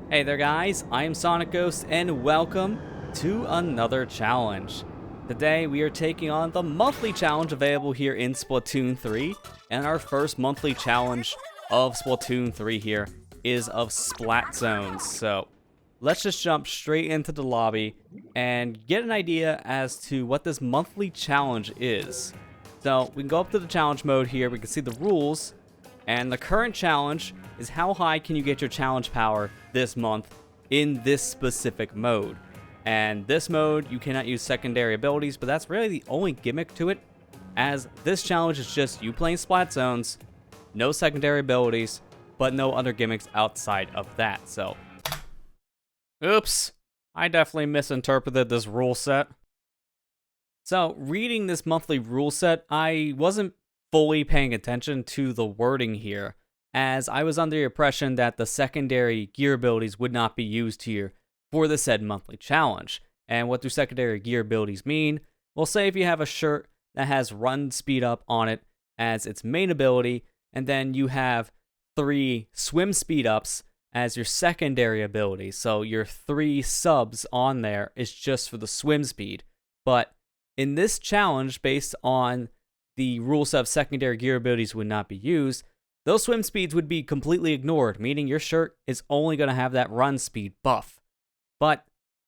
Hey there guys, I am SonicGhost and welcome to another challenge. Today we are taking on the monthly challenge available here in Splatoon 3, and our first monthly challenge of Splatoon 3 here is of Splat zones. So let's just jump straight into the lobby and get an idea as to what this monthly challenge is. So we can go up to the challenge mode here, we can see the rules, and the current challenge is how high can you get your challenge power this month in this specific mode. And this mode, you cannot use secondary abilities, but that's really the only gimmick to it, as this challenge is just you playing Splat zones, no secondary abilities, but no other gimmicks outside of that. So, oops, I definitely misinterpreted this rule set. So, reading this monthly rule set, I wasn't fully paying attention to the wording here, as I was under the impression that the secondary gear abilities would not be used here for the said monthly challenge. And what do secondary gear abilities mean? Well, say if you have a shirt that has run speed up on it as its main ability, and then you have 3 swim speed ups as your secondary ability. So your 3 subs on there is just for the swim speed. But in this challenge, based on the rule set of secondary gear abilities would not be used, those swim speeds would be completely ignored, meaning your shirt is only going to have that run speed buff. But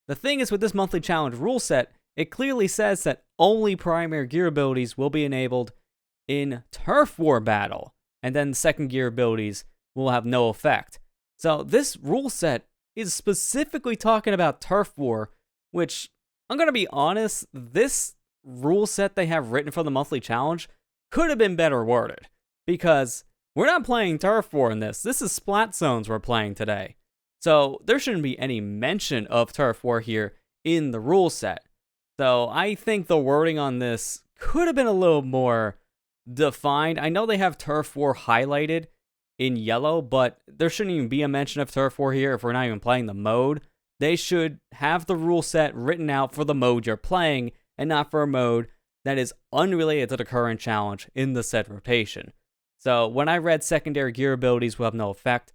the thing is, with this monthly challenge rule set, it clearly says that only primary gear abilities will be enabled in Turf War battle, and then second gear abilities will have no effect. So this rule set is specifically talking about Turf War, which, I'm going to be honest, this rule set they have written for the monthly challenge could have been better worded, because we're not playing Turf War in this. This is Splat zones we're playing today. So there shouldn't be any mention of Turf War here in the rule set. So I think the wording on this could have been a little more defined. I know they have Turf War highlighted in yellow, but there shouldn't even be a mention of Turf War here if we're not even playing the mode. They should have the rule set written out for the mode you're playing, and not for a mode that is unrelated to the current challenge in the said rotation. So when I read secondary gear abilities will have no effect,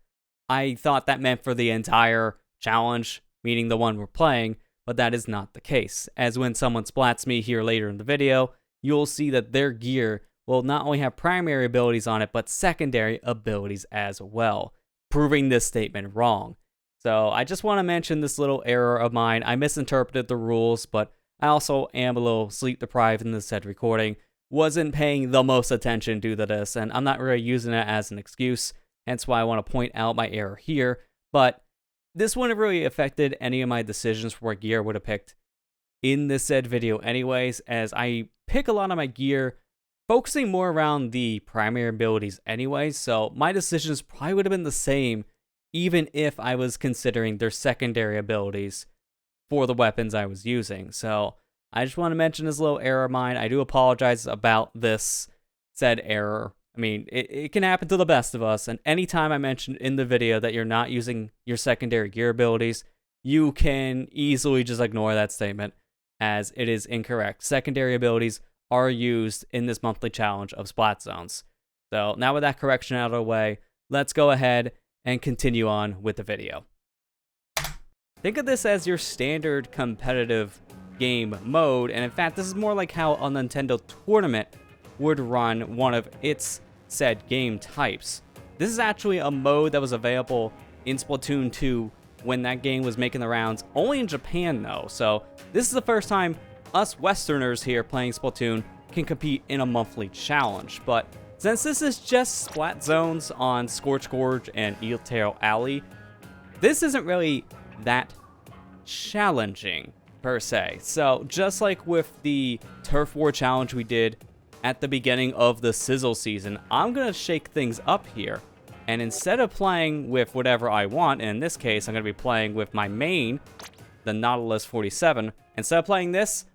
I thought that meant for the entire challenge, meaning the one we're playing, but that is not the case, as when someone splats me here later in the video, you'll see that their gear will not only have primary abilities on it, but secondary abilities as well, proving this statement wrong. So I just want to mention this little error of mine. I misinterpreted the rules, but I also am a little sleep deprived in this said recording. Wasn't paying the most attention due to this, and I'm not really using it as an excuse, hence why I want to point out my error here. But this wouldn't have really affected any of my decisions for what gear I would have picked in this said video anyways, as I pick a lot of my gear focusing more around the primary abilities anyways, so my decisions probably would have been the same even if I was considering their secondary abilities for the weapons I was using. So I just want to mention this little error of mine. I do apologize about this said error. I mean, it can happen to the best of us, and anytime I mention in the video that you're not using your secondary gear abilities, you can easily just ignore that statement as it is incorrect. Secondary abilities are used in this monthly challenge of Splat zones. So now with that correction out of the way, let's go ahead and continue on with the video. Think of this as your standard competitive game mode, and in fact, this is more like how a Nintendo tournament would run one of its said game types. This is actually a mode that was available in Splatoon 2 when that game was making the rounds, only in Japan though, so this is the first time us Westerners here playing Splatoon can compete in a monthly challenge. But since this is just Splat zones on Scorch Gorge and Eel Tail Alley, this isn't really that challenging per se. So just like with the Turf War challenge we did at the beginning of the Sizzle season, I'm gonna shake things up here, and instead of playing with whatever I want, and in this case I'm gonna be playing with my main, the Nautilus 47, instead of playing this,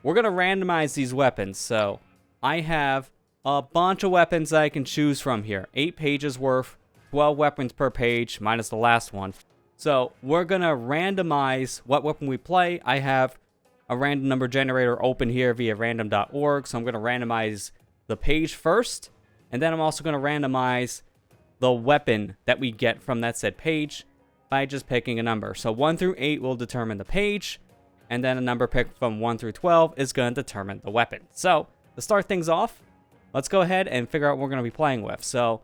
we're gonna randomize these weapons. So I have a bunch of weapons that I can choose from here, 8 pages worth, 12 weapons per page minus the last one. So we're going to randomize what weapon we play. I have a random number generator open here via random.org. So I'm going to randomize the page first. And then I'm also going to randomize the weapon that we get from that said page. by just picking a number. So 1 through 8 will determine the page, and then a number picked from 1 through 12 is going to determine the weapon. So to start things off, let's go ahead and figure out what we're going to be playing with. So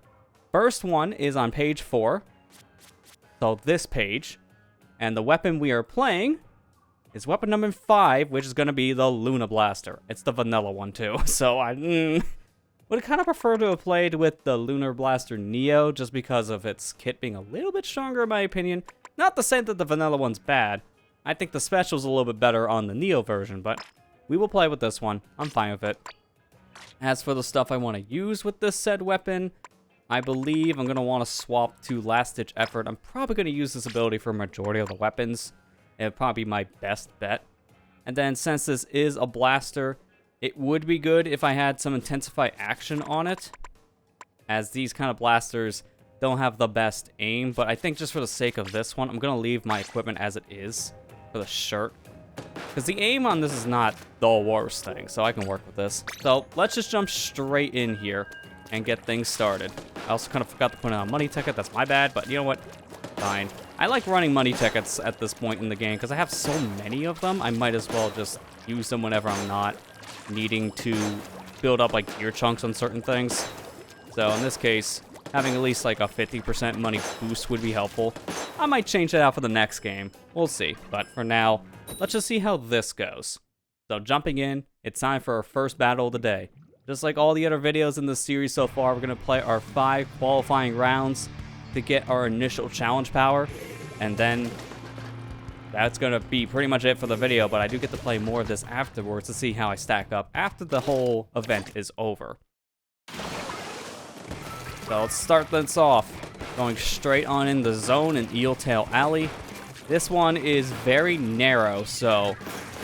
first one is on page 4, so this page, and the weapon we are playing is weapon number 5, which is going to be the Luna Blaster. It's the vanilla one too, so I would kind of prefer to have played with the Lunar Blaster Neo, just because of its kit being a little bit stronger in my opinion. Not to say that the vanilla one's bad. I think the special's a little bit better on the Neo version, but we will play with this one. I'm fine with it. As for the stuff I want to use with this said weapon, I believe I'm going to want to swap to Last Ditch Effort. I'm probably going to use this ability for a majority of the weapons. It would probably be my best bet. And then since this is a blaster, it would be good if I had some Intensify action on it, as these kind of blasters don't have the best aim. But I think just for the sake of this one, I'm going to leave my equipment as it is for the shirt, because the aim on this is not the worst thing, so I can work with this. So let's just jump straight in here and get things started. I also kind of forgot to put in a money ticket. That's my bad, but you know what? Fine. I like running money tickets at this point in the game because I have so many of them. I might as well just use them whenever I'm not needing to build up like gear chunks on certain things. So in this case, having at least like a 50% money boost would be helpful. I might change that out for the next game. We'll see. But for now, let's just see how this goes. So jumping in, it's time for our first battle of the day. Just like all the other videos in this series so far, we're going to play our 5 qualifying rounds to get our initial challenge power. And then that's going to be pretty much it for the video, but I do get to play more of this afterwards to see how I stack up after the whole event is over. So let's start this off. Going straight on in the zone in Eel Tail Alley. This one is very narrow, so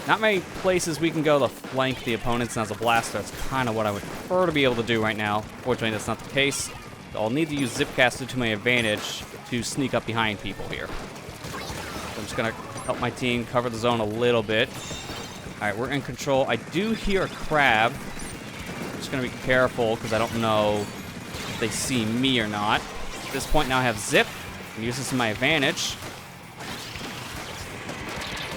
not many places we can go to flank the opponents as a blaster. That's kind of what I would prefer to be able to do right now. Fortunately, that's not the case. So I'll need to use Zipcaster to my advantage to sneak up behind people here. So I'm just going to help my team cover the zone a little bit. Alright, we're in control. I do hear a crab. I'm just going to be careful because I don't know if they see me or not. At this point now I have Zip. I can use this to my advantage.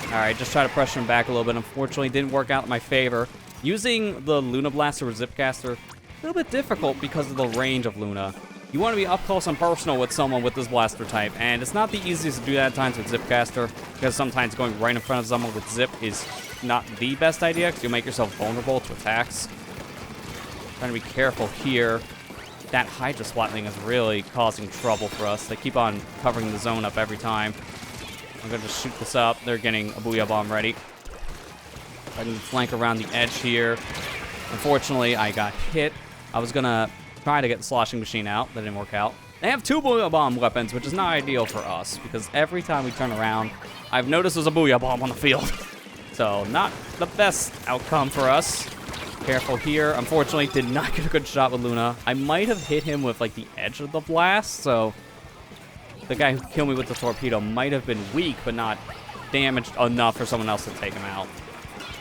Alright, just try to pressure him back a little bit. Unfortunately, didn't work out in my favor. Using the Luna Blaster with Zipcaster, a little bit difficult because of the range of Luna. You want to be up close and personal with someone with this blaster type, and it's not the easiest to do that at times with Zipcaster, because sometimes going right in front of someone with Zip is not the best idea, because you'll make yourself vulnerable to attacks. Trying to be careful here. That Hydra Splat thing is really causing trouble for us. They keep on covering the zone up every time. I'm going to just shoot this up. They're getting a Booyah Bomb ready. I can flank around the edge here. Unfortunately, I got hit. I was going to try to get the Sloshing Machine out. That didn't work out. They have 2 Booyah Bomb weapons, which is not ideal for us, because every time we turn around, I've noticed there's a Booyah Bomb on the field. So, not the best outcome for us. Careful here. Unfortunately, did not get a good shot with Luna. I might have hit him with, like, the edge of the blast, so the guy who killed me with the torpedo might have been weak, but not damaged enough for someone else to take him out.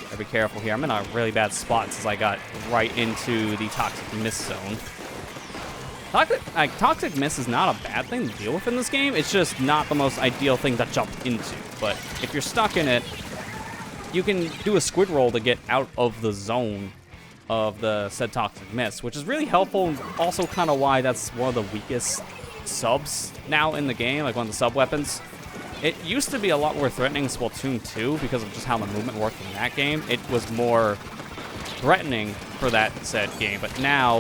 Gotta be careful here. I'm in a really bad spot since I got right into the Toxic Mist zone. Toxic Mist is not a bad thing to deal with in this game. It's just not the most ideal thing to jump into. But if you're stuck in it, you can do a squid roll to get out of the zone of the said Toxic Mist, which is really helpful, and also kind of why that's one of the weakest subs now in the game, like one of the sub weapons. It used to be a lot more threatening in Splatoon 2 because of just how the movement worked in that game. It was more threatening for that said game, but now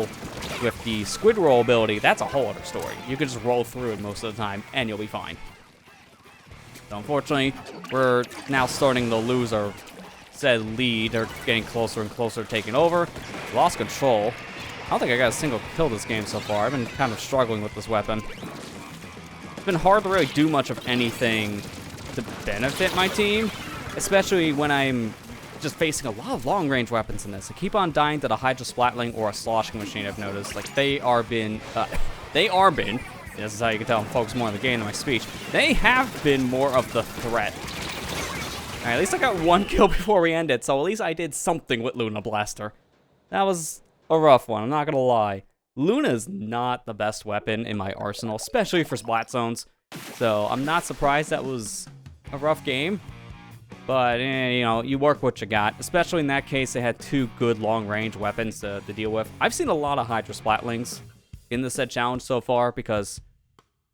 with the squid roll ability, that's a whole other story. You can just roll through it most of the time and you'll be fine. So unfortunately, we're now starting to lose our said lead. They're getting closer and closer to taking over. Lost control. I don't think I got a single kill this game so far. I've been kind of struggling with this weapon. It's been hard to really do much of anything to benefit my team, especially when I'm just facing a lot of long-range weapons in this. I keep on dying to the Hydra Splatling or a Sloshing Machine, I've noticed. Like, this is how you can tell I'm focused more on the game than my speech. They have been more of the threat. Alright, at least I got 1 kill before we ended, so at least I did something with Luna Blaster. That was a rough one, I'm not gonna lie. Luna is not the best weapon in my arsenal, especially for Splat zones. So I'm not surprised that was a rough game. But, you know, you work what you got. Especially in that case, they had 2 good long-range weapons to deal with. I've seen a lot of Hydra Splatlings in the set challenge so far because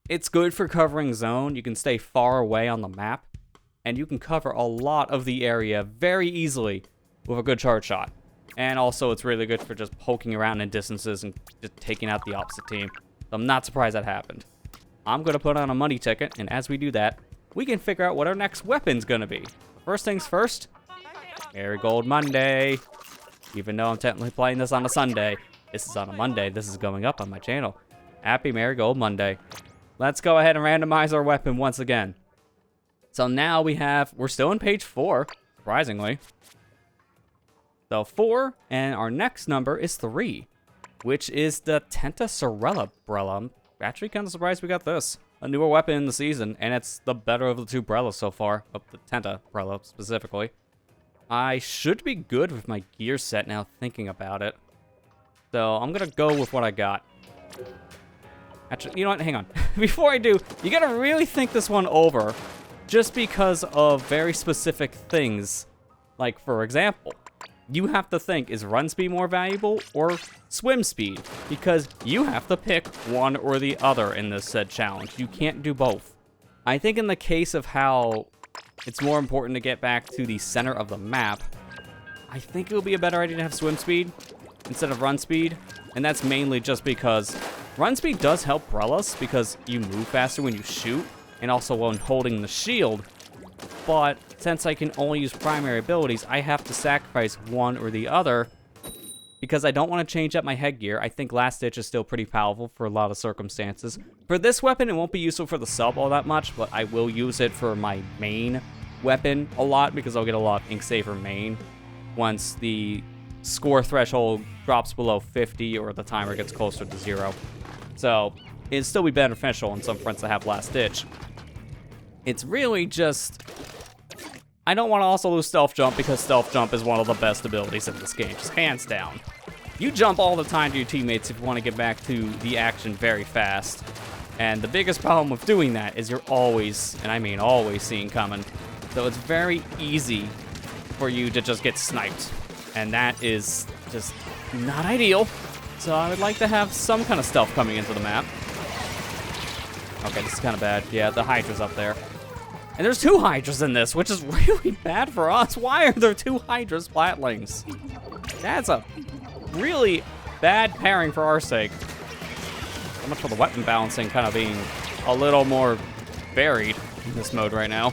it's good for covering zone. You can stay far away on the map, and you can cover a lot of the area very easily with a good charge shot. And also, it's really good for just poking around in distances and just taking out the opposite team. So I'm not surprised that happened. I'm going to put on a money ticket, and as we do that, we can figure out what our next weapon's going to be. First things first, Marigold Monday. Even though I'm technically playing this on a Sunday, this is on a Monday. This is going up on my channel. Happy Marigold Monday. Let's go ahead and randomize our weapon once again. So now we're still in page 4, surprisingly. So 4, and our next number is 3, which is the Tentasorella Brella. I'm actually kind of surprised we got this. A newer weapon in the season, and it's the better of the 2 Brellas so far, of the Tenta Brella specifically. I should be good with my gear set now, thinking about it. So I'm gonna go with what I got. Actually, you know what? Hang on. Before I do, you gotta really think this one over, just because of very specific things. Like, for example, you have to think, is run speed more valuable or swim speed? Because you have to pick one or the other in this said challenge. You can't do both. I think in the case of how it's more important to get back to the center of the map, I think it would be a better idea to have swim speed instead of run speed. And that's mainly just because run speed does help Brellas because you move faster when you shoot and also when holding the shield. But since I can only use primary abilities, I have to sacrifice one or the other because I don't want to change up my headgear. I think Last Ditch is still pretty powerful for a lot of circumstances. For this weapon, it won't be useful for the sub all that much, but I will use it for my main weapon a lot because I'll get a lot of ink saver main once the score threshold drops below 50 or the timer gets closer to 0. So it'd still be beneficial in some fronts to have Last Ditch. It's really just, I don't want to also lose Stealth Jump because Stealth Jump is one of the best abilities in this game, just hands down. You jump all the time to your teammates if you want to get back to the action very fast. And the biggest problem with doing that is you're always, and I mean always, seeing coming. So it's very easy for you to just get sniped. And that is just not ideal. So I would like to have some kind of stealth coming into the map. Okay, this is kind of bad. Yeah, the Hydra's up there. And there's 2 Hydras in this, which is really bad for us. Why are there 2 Hydra Splatlings? That's a really bad pairing for our sake. So much for the weapon balancing kind of being a little more varied in this mode right now.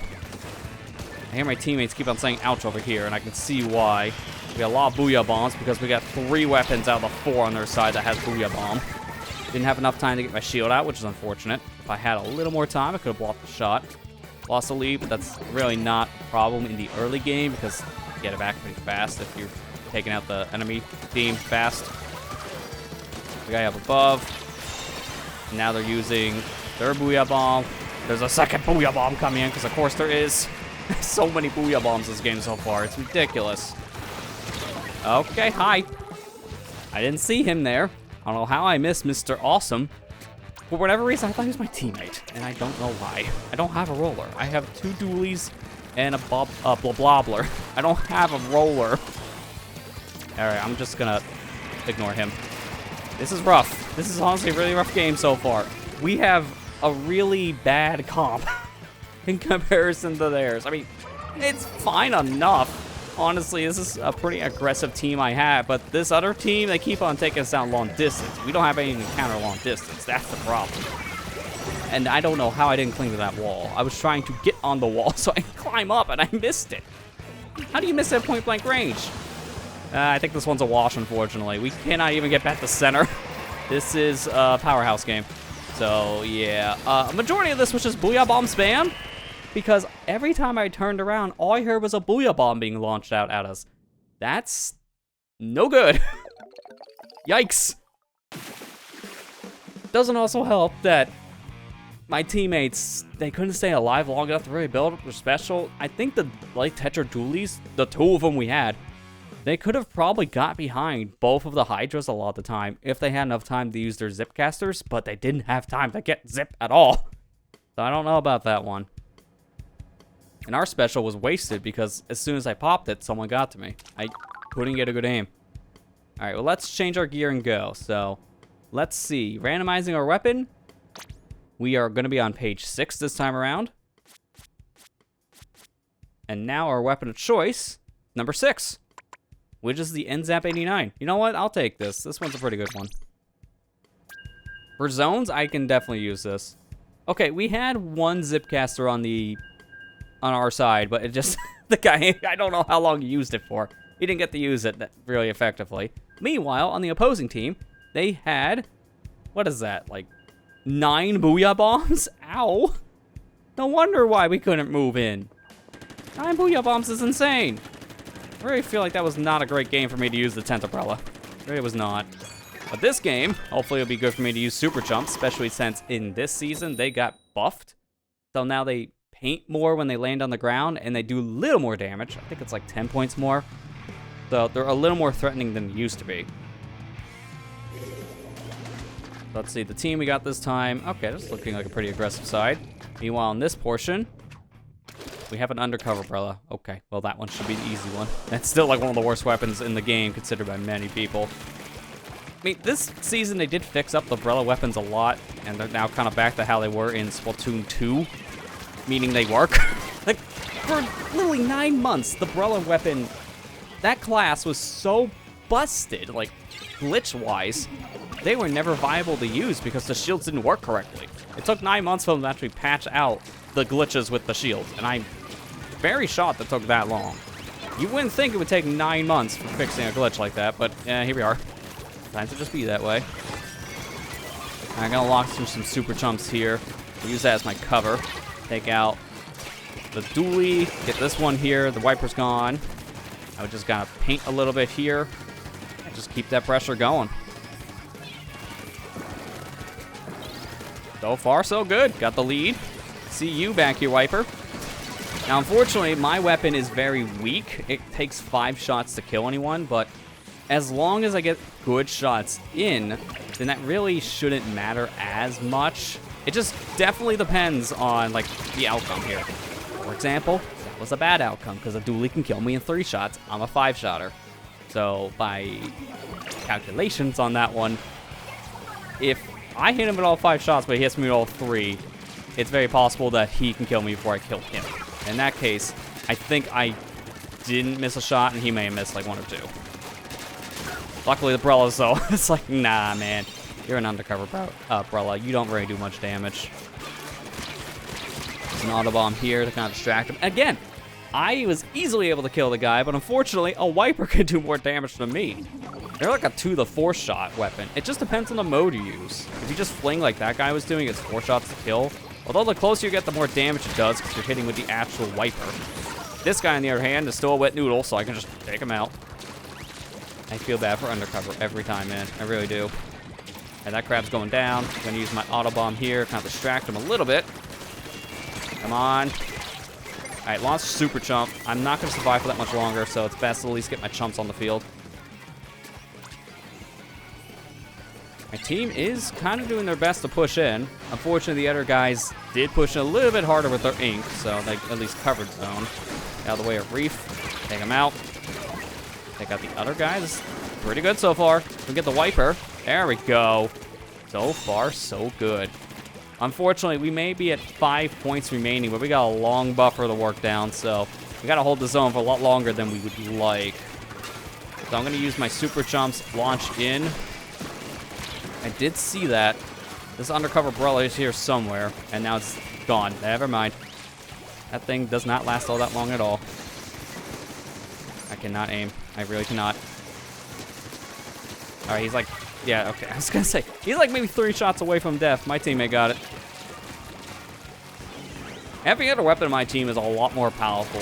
I hear my teammates keep on saying ouch over here, and I can see why. We got a lot of Booyah Bombs because we got 3 weapons out of the 4 on their side that has Booyah Bomb. Didn't have enough time to get my shield out, which is unfortunate. If I had a little more time, I could have blocked the shot. Lost a lead, but that's really not a problem in the early game because you get it back pretty fast if you're taking out the enemy team fast. The guy up above. Now they're using their Booyah Bomb. There's a second Booyah Bomb coming in because, of course, there is. So many Booyah Bombs this game so far. It's ridiculous. Okay, hi. I didn't see him there. I don't know how I missed Mr. Awesome. For whatever reason, I thought he was my teammate, and I don't know why. I don't have a roller. I have 2 dualies and a blobbler. I don't have a roller. All right, I'm just gonna ignore him. This is rough. This is honestly a really rough game so far. We have a really bad comp in comparison to theirs. I mean, it's fine enough. Honestly, this is a pretty aggressive team I have, but this other team, they keep on taking us down long distance. We don't have anything to counter long distance. That's the problem. And I don't know how I didn't cling to that wall. I was trying to get on the wall so I could climb up, and I missed it. How do you miss that point-blank range? I think this one's a wash, unfortunately. We cannot even get back to center. This is a powerhouse game. So, yeah. A majority of this was just Booyah Bomb spam. Because every time I turned around, all I heard was a Booyah Bomb being launched out at us. That's no good. Yikes. Doesn't also help that my teammates, they couldn't stay alive long enough to really build up their special. I think the Light Tetra Dualies, the 2 of them we had, they could have probably got behind both of the Hydras a lot of the time if they had enough time to use their Zip Casters, but they didn't have time to get Zip at all. So I don't know about that one. And our special was wasted because as soon as I popped it, someone got to me. I couldn't get a good aim. All right, well, let's change our gear and go. So let's see. Randomizing our weapon. We are going to be on page 6 this time around. And now our weapon of choice, number 6, which is the NZAP 89. You know what? I'll take this. This one's a pretty good one. For zones, I can definitely use this. Okay, we had one Zipcaster on our side, but it just, the guy, I don't know how long he used it for. He didn't get to use it really effectively. Meanwhile, on the opposing team, they had, what is that, like 9 Booyah Bombs? Ow. No wonder why we couldn't move in. 9 Booyah Bombs is insane. I really feel like that was not a great game for me to use the tent umbrella. It really was not. But this game, hopefully it'll be good for me to use super jumps, especially since in this season they got buffed. So now they paint more when they land on the ground, and they do a little more damage. I think it's like 10 points more. So they're a little more threatening than they used to be. Let's see, the team we got this time. Okay, that's looking like a pretty aggressive side. Meanwhile, in this portion, we have an undercover umbrella. Okay, well that one should be the easy one. That's still like one of the worst weapons in the game, considered by many people. I mean, this season they did fix up the umbrella weapons a lot, and they're now kind of back to how they were in Splatoon 2. Meaning they work. Like, for literally 9 months, the umbrella weapon, that class was so busted, like, glitch-wise. They were never viable to use because the shields didn't work correctly. It took 9 months for them to actually patch out the glitches with the shields, and I'm very shocked that took that long. You wouldn't think it would take 9 months for fixing a glitch like that, but here we are. Time to just be that way. I'm gonna lock through some super jumps here. I'll use that as my cover. Take out the dually, get this one here, the wiper's gone. I would just gotta paint a little bit here and just keep that pressure going. So far, so good. Got the lead. See you back here, Wiper. Now, unfortunately, my weapon is very weak. It takes 5 shots to kill anyone, but as long as I get good shots in, then that really shouldn't matter as much. It just definitely depends on, like, the outcome here. For example, that was a bad outcome because a dually can kill me in 3 shots. I'm a 5-shotter. So, by calculations on that one, if I hit him with all 5 shots, but he hits me with all 3, it's very possible that he can kill me before I kill him. In that case, I think I didn't miss a shot, and he may have missed, like, 1 or 2. Luckily, the umbrellas, though, it's like, nah, man. You're an undercover umbrella. You don't really do much damage. There's an auto bomb here to kind of distract him. Again, I was easily able to kill the guy, but unfortunately, a wiper could do more damage than me. They're like a 2-to-4 shot weapon. It just depends on the mode you use. If you just fling like that guy was doing, it's 4 shots to kill. Although the closer you get, the more damage it does because you're hitting with the actual wiper. This guy, on the other hand, is still a wet noodle, so I can just take him out. I feel bad for undercover every time, man. I really do. And that crab's going down. I'm gonna use my auto bomb here, kind of distract him a little bit. Come on. All right, launch super chump. I'm not gonna survive for that much longer, so it's best to at least get my chumps on the field. My team is kind of doing their best to push in. Unfortunately, the other guys did push in a little bit harder with their ink, so they at least covered zone. Out of the way of Reef. Take him out. Take out the other guy. This is pretty good so far. We get the wiper. There we go. So far, so good. Unfortunately, we may be at 5 points remaining, but we got a long buffer to work down, so we got to hold the zone for a lot longer than we would like. So I'm going to use my super chumps, launch in. I did see that. This undercover umbrella is here somewhere, and now it's gone. Never mind. That thing does not last all that long at all. I cannot aim. I really cannot. All right, he's like, yeah, okay. I was going to say, he's like maybe 3 shots away from death. My teammate got it. Every other weapon in my team is a lot more powerful.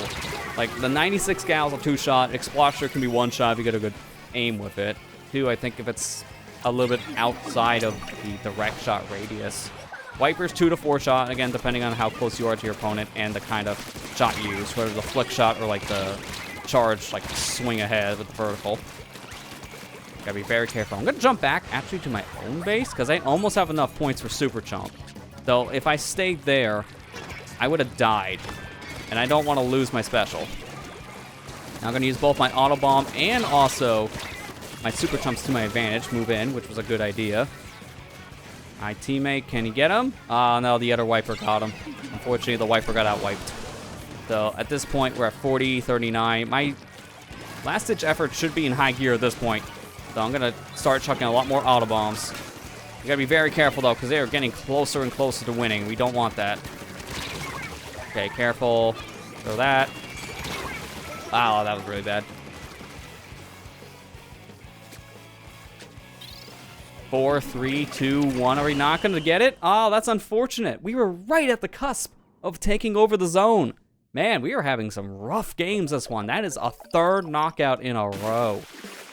Like, the 96 gal is a 2-shot. Explosion can be 1 shot if you get a good aim with it. 2, I think if it's a little bit outside of the direct shot radius. Wiper's 2-to-4 shot, again, depending on how close you are to your opponent and the kind of shot you use, whether the flick shot or like the charge, like swing ahead with the vertical. Gotta be very careful. I'm gonna jump back actually to my own base because I almost have enough points for super chomp. So if I stay there, I would have died. And I don't want to lose my special. Now I'm going to use both my Auto Bomb and also my Super Chumps to my advantage. Move in, which was a good idea. My teammate, can he get him? No, the other Wiper got him. Unfortunately, the Wiper got out-wiped. So at this point, we're at 40, 39. My last-ditch effort should be in high gear at this point. So I'm going to start chucking a lot more Auto Bombs. You got to be very careful, though, because they are getting closer and closer to winning. We don't want that. Okay, careful. Throw that. Wow, that was really bad. 4, 3, 2, 1. Are we not going to get it? Oh, that's unfortunate. We were right at the cusp of taking over the zone. Man, we are having some rough games this one. That is a third knockout in a row.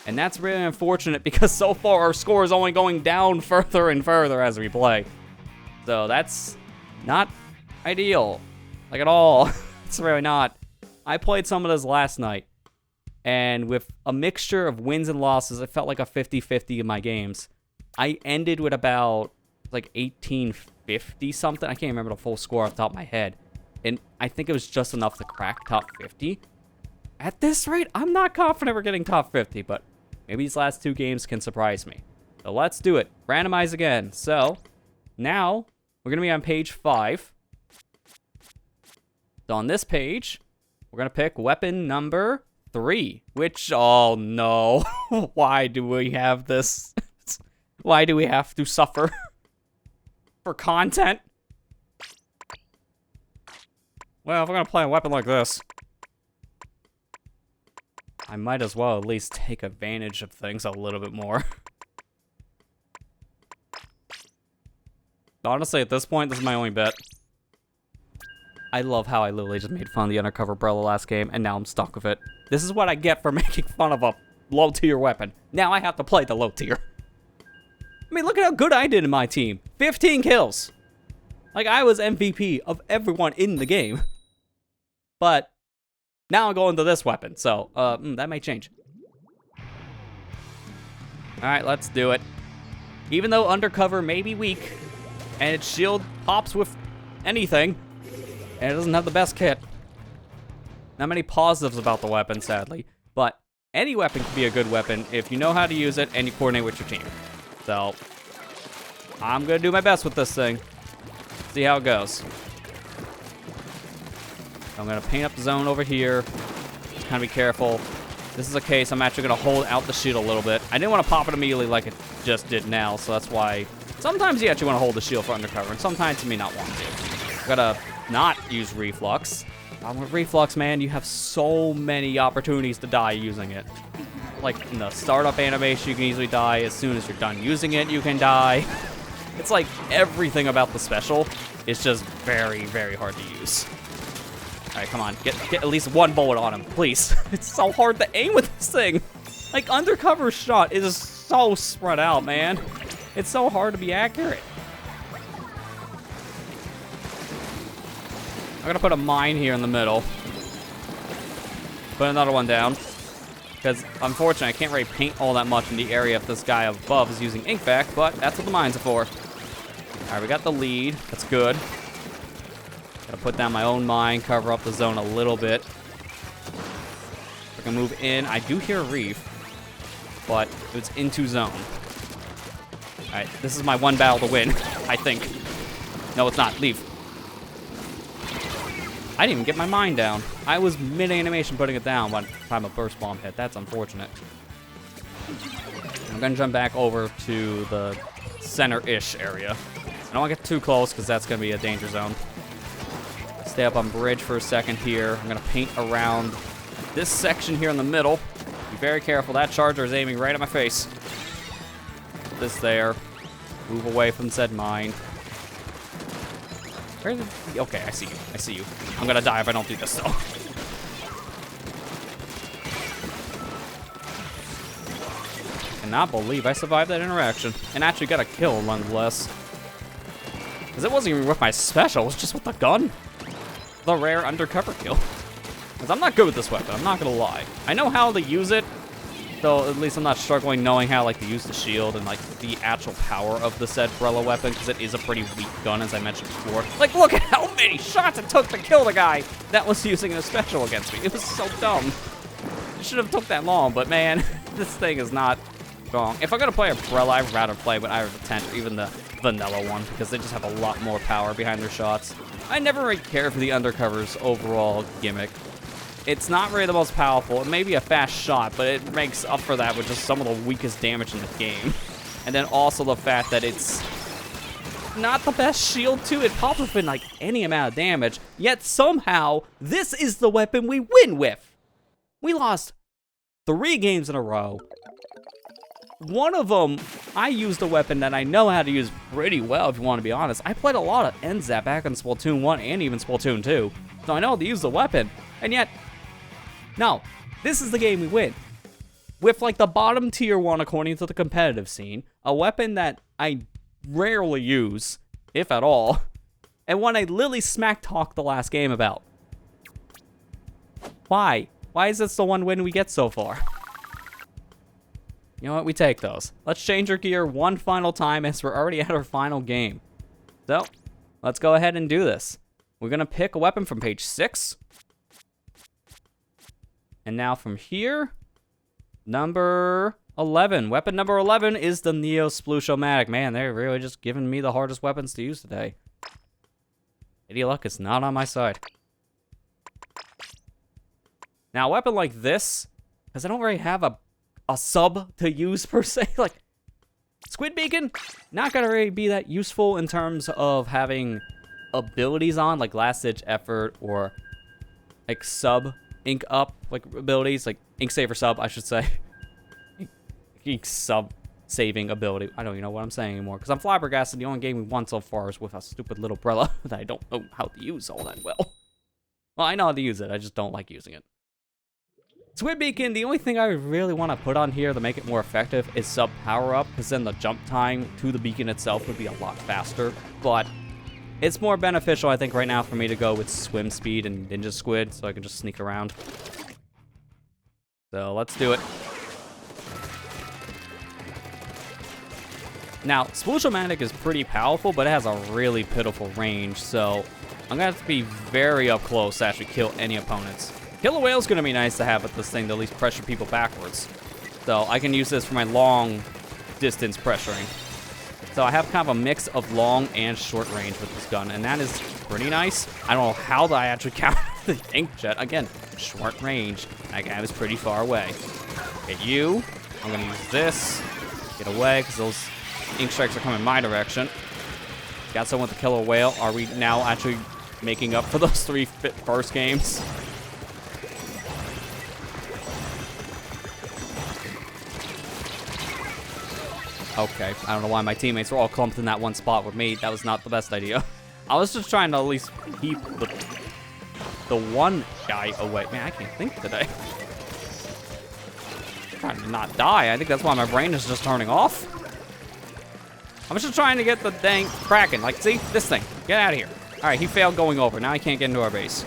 And that's really unfortunate because so far our score is only going down further and further as we play. So that's not ideal. Like at all. It's really not. I played some of this last night. And with a mixture of wins and losses, it felt like a 50-50 in my games. I ended with about like 1850 something. I can't remember the full score off the top of my head. And I think it was just enough to crack top 50. At this rate, I'm not confident we're getting top 50, but maybe these last two games can surprise me. So let's do it. Randomize again. So now we're going to be on page 5. So on this page, we're going to pick weapon number 3, which, oh no. Why do we have this? Why do we have to suffer for content? Well, if we're going to play a weapon like this, I might as well at least take advantage of things a little bit more. Honestly, at this point, this is my only bet. I love how I literally just made fun of the undercover umbrella last game, and now I'm stuck with it. This is what I get for making fun of a low-tier weapon. Now I have to play the low tier. I mean, look at how good I did in my team. 15 kills. Like, I was MVP of everyone in the game. But now I'm going to this weapon, so that may change. Alright, let's do it. Even though undercover may be weak, and its shield pops with anything, and it doesn't have the best kit. Not many positives about the weapon, sadly. But any weapon can be a good weapon if you know how to use it and you coordinate with your team. So, I'm going to do my best with this thing. See how it goes. I'm going to paint up the zone over here. Just kind of be careful. This is a case I'm actually going to hold out the shield a little bit. I didn't want to pop it immediately like it just did now, so that's why sometimes you actually want to hold the shield for undercover, and sometimes you may not want to. I've got to not use reflux. With reflux, man, you have so many opportunities to die using it. Like in the startup animation, you can easily die. As soon as you're done using it, you can die. It's like everything about the special is just very, very hard to use. All right, come on. Get at least one bullet on him, please. It's so hard to aim with this thing. Like, undercover shot is so spread out, man. It's so hard to be accurate. I'm going to put a mine here in the middle. Put another one down. Because, unfortunately, I can't really paint all that much in the area if this guy above is using ink back, but that's what the mines are for. Alright, we got the lead. That's good. Gotta put down my own mine, cover up the zone a little bit. I can move in. I do hear a reef, but it's into zone. Alright, this is my one battle to win, I think. No, it's not. Leave. I didn't even get my mine down. I was mid-animation putting it down by the time a burst bomb hit. That's unfortunate. I'm going to jump back over to the center-ish area. I don't want to get too close because that's going to be a danger zone. Stay up on bridge for a second here. I'm going to paint around this section here in the middle. Be very careful. That charger is aiming right at my face. Put this there. Move away from said mine. Where did he... Okay, I see you. I see you. I'm gonna die if I don't do this, though. Cannot believe I survived that interaction. And actually got a kill, nonetheless. Because it wasn't even with my special. It was just with the gun. The rare undercover kill. Because I'm not good with this weapon. I'm not gonna lie. I know how to use it. So at least I'm not struggling knowing how like to use the shield and like the actual power of the said Brella weapon, because it is a pretty weak gun, as I mentioned before. Like, look at how many shots it took to kill the guy that was using a special against me. It was so dumb. It should have took that long, but man, this thing is not strong. If I'm gonna play a Brella, I'd rather play with either the 10 or even the vanilla one, because they just have a lot more power behind their shots. I never really cared for the Undercover's overall gimmick. It's not really the most powerful. It may be a fast shot, but it makes up for that with just some of the weakest damage in the game. And then also the fact that it's not the best shield, too. It pops within, like, any amount of damage, yet somehow this is the weapon we win with. We lost 3 games in a row. One of them, I used a weapon that I know how to use pretty well, if you want to be honest. I played a lot of NZAP back in Splatoon 1 and even Splatoon 2, so I know how to use the weapon. And yet, no, this is the game we win. With, like, the bottom tier one, according to the competitive scene, a weapon that I rarely use, if at all, and one I literally smack-talked the last game about. Why? Why is this the one win we get so far? You know what? We take those. Let's change our gear one final time, as we're already at our final game. So, let's go ahead and do this. We're going to pick a weapon from page 6. And now from here, number 11. Weapon number 11 is the Neo Splush-O-Matic. Man, they're really just giving me the hardest weapons to use today. Any luck, it's not on my side. Now, a weapon like this, because I don't really have a sub to use per se, like Squid Beacon, not gonna really be that useful in terms of having abilities on, like Last Ditch Effort or like sub ink up like abilities, like ink saver sub, I should say. Ink sub saving ability. I don't even know what I'm saying anymore, because I'm flabbergasted. The only game we won so far is with a stupid little Brella that I don't know how to use all that well. Well, I know how to use it, I just don't like using it. Squid Beacon, the only thing I really want to put on here to make it more effective is sub power up, because then the jump time to the beacon itself would be a lot faster. But it's more beneficial, I think, right now for me to go with swim speed and ninja squid, so I can just sneak around. So let's do it. Now, Splush-O-Matic is pretty powerful, but it has a really pitiful range, so I'm gonna have to be very up close to actually kill any opponents. Killer Whale's gonna be nice to have with this thing to at least pressure people backwards. So I can use this for my long distance pressuring. So I have kind of a mix of long and short range with this gun, and that is pretty nice. I don't know how I actually count the inkjet. Again, short range. That guy was pretty far away. Okay, you. I'm gonna use this. Get away, because those ink strikes are coming my direction. Got someone with the Killer Whale. Are we now actually making up for those 3 first games? Okay, I don't know why my teammates were all clumped in that one spot with me. That was not the best idea. I was just trying to at least keep the one guy away. Man, I can't think today. I'm trying to not die. I think that's why my brain is just turning off. I'm just trying to get the dang Kraken. Like, see? This thing. Get out of here. All right, he failed going over. Now he can't get into our base.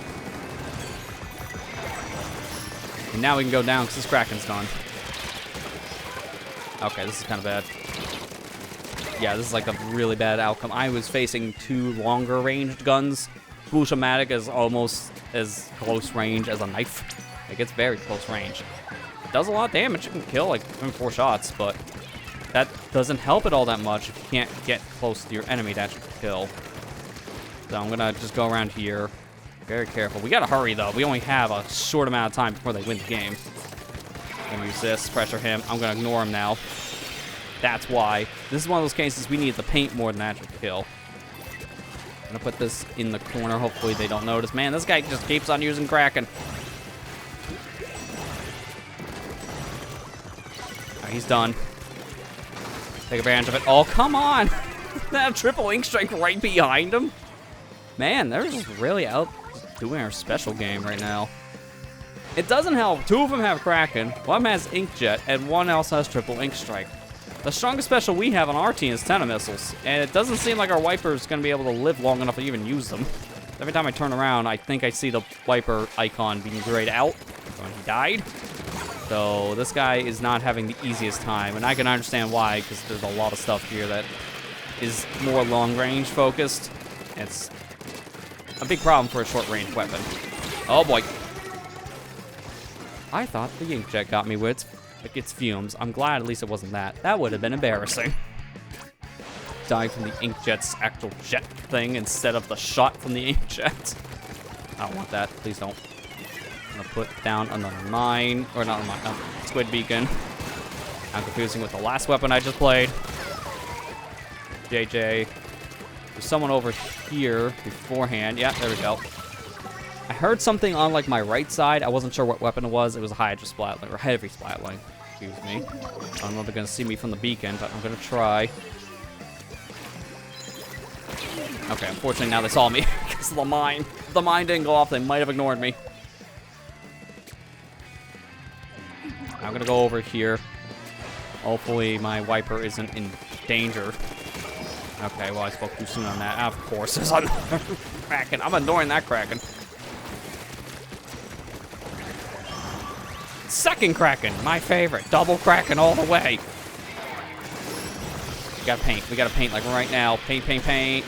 And now we can go down because this Kraken's gone. Okay, this is kind of bad. Yeah, this is like a really bad outcome. I was facing 2 longer ranged guns. Splush-O-Matic is almost as close range as a knife. Like, it's very close range. It does a lot of damage. You can kill like 4 shots, but that doesn't help it all that much if you can't get close to your enemy to actually kill. So I'm gonna just go around here. Very careful. We gotta hurry though. We only have a short amount of time before they win the game. I'm gonna use this, pressure him. I'm gonna ignore him now. That's why. This is one of those cases we need the paint more than actual kill. I'm gonna put this in the corner. Hopefully they don't notice. Man, this guy just keeps on using Kraken. Alright, he's done. Take advantage of it. Oh, come on! That triple ink strike right behind him. Man, they're just really out doing our special game right now. It doesn't help. 2 of them have Kraken, 1 has Inkjet, and 1 else has triple ink strike. The strongest special we have on our team is Tenna Missiles, and it doesn't seem like our Wiper is going to be able to live long enough to even use them. Every time I turn around, I think I see the Wiper icon being grayed out. Oh, he died. So this guy is not having the easiest time, and I can understand why, because there's a lot of stuff here that is more long-range focused. It's a big problem for a short-range weapon. Oh boy. I thought the inkjet got me with its fumes. I'm glad at least it wasn't that. That would have been embarrassing. Dying from the inkjet's actual jet thing instead of the shot from the inkjet. I don't want that. Please don't. I'm gonna put down another mine, or not a mine, squid beacon. I'm confusing with the last weapon I just played. JJ. There's someone over here beforehand. Yeah, there we go. I heard something on like my right side. I wasn't sure what weapon it was. It was a Hydra Splatling, or heavy Splatling. Excuse me. I don't know if they're gonna see me from the beacon, but I'm gonna try. Okay, unfortunately now they saw me because of the mine. If the mine didn't go off, they might have ignored me. I'm gonna go over here. Hopefully my wiper isn't in danger. Okay, well I spoke too soon on that. Of course, there's another Kraken. I'm ignoring that Kraken. Second Kraken, my favorite. Double Kraken all the way. We gotta paint. We gotta paint like right now. Paint, paint, paint.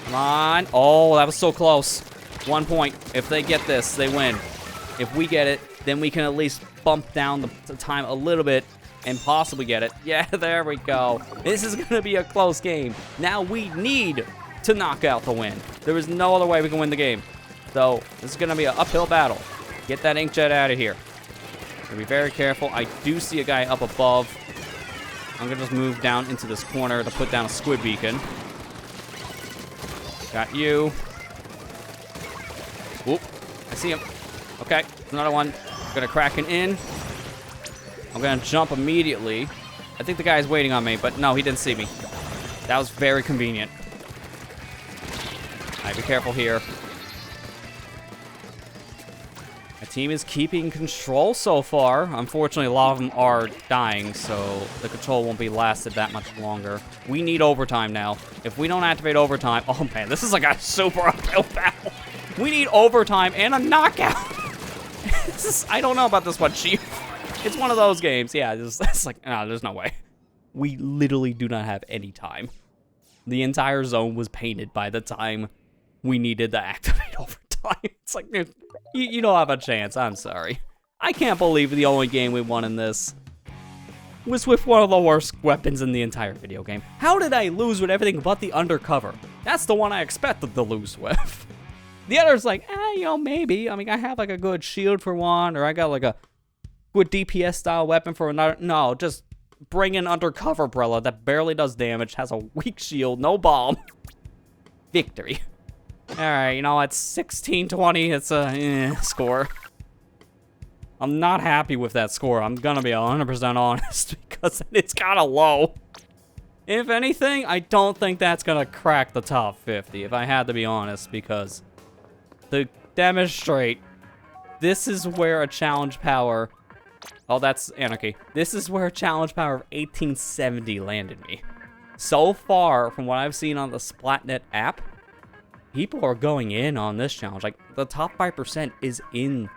Come on. Oh, that was so close. 1 point. If they get this, they win. If we get it, then we can at least bump down the time a little bit and possibly get it. Yeah, there we go. This is gonna be a close game. Now we need to knock out the win. There is no other way we can win the game. So this is gonna be an uphill battle. Get that inkjet out of here. Be very careful. I do see a guy up above. I'm gonna just move down into this corner to put down a squid beacon. Got you. Whoop. I see him. Okay, another one. I'm gonna Kraken in. I'm gonna jump immediately. I think the guy's waiting on me, but no, he didn't see me. That was very convenient. Alright, be careful here. My team is keeping control so far. Unfortunately, a lot of them are dying, so the control won't be lasted that much longer. We need overtime now. If we don't activate overtime... Oh, man, this is like a super uphill battle. We need overtime and a knockout. I don't know about this one, Chief. It's one of those games. Yeah, it's like, no, there's no way. We literally do not have any time. The entire zone was painted by the time we needed to activate overtime. It's like, dude, you don't have a chance. I'm sorry. I can't believe the only game we won in this was with one of the worst weapons in the entire video game. How did I lose with everything but the undercover? That's the one I expected to lose with. The other's like, you know, maybe. I mean, I have like a good shield for one, or I got like a good DPS style weapon for another. No, just bring in undercover umbrella that barely does damage, has a weak shield, no bomb. Victory. Alright, you know, it's 16-20. It's a score. I'm not happy with that score. I'm gonna be 100% honest because it's kind of low. If anything, I don't think that's gonna crack the top 50, if I had to be honest, because to demonstrate, this is where a challenge power... Oh, that's Anarchy. This is where a challenge power of 1870 landed me. So far, from what I've seen on the Splatnet app, people are going in on this challenge. Like, the top 5% is in,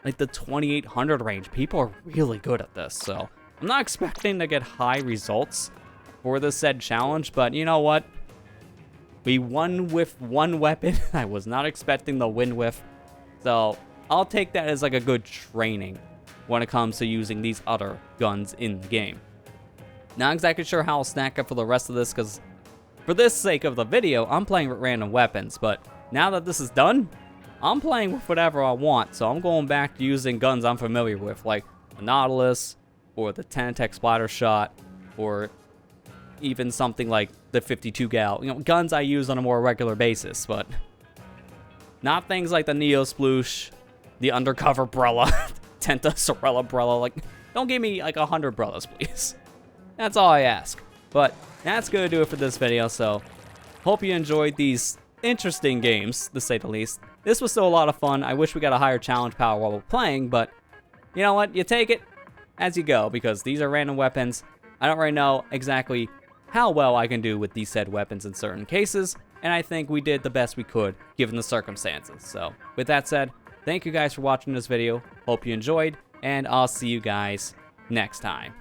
like, the 2800 range. People are really good at this, so I'm not expecting to get high results for this said challenge, but you know what? We won with one weapon I was not expecting to win with, so I'll take that as, like, a good training when it comes to using these other guns in the game. Not exactly sure how I'll snack up for the rest of this, because for this sake of the video, I'm playing with random weapons, but now that this is done, I'm playing with whatever I want, so I'm going back to using guns I'm familiar with, like the Nautilus, or the Tanatech Splatter Shot, or even something like the 52 gal. You know, guns I use on a more regular basis, but not things like the Neo Sploosh, the Undercover Brella, Tenta Sorella Brella. Like, don't give me like 100 Brellas, please. That's all I ask. But that's gonna do it for this video, so hope you enjoyed these interesting games, to say the least. This was still a lot of fun. I wish we got a higher challenge power while we're playing, but you know what? You take it as you go, because these are random weapons. I don't really know exactly how well I can do with these said weapons in certain cases, and I think we did the best we could given the circumstances. So with that said, thank you guys for watching this video. Hope you enjoyed, and I'll see you guys next time.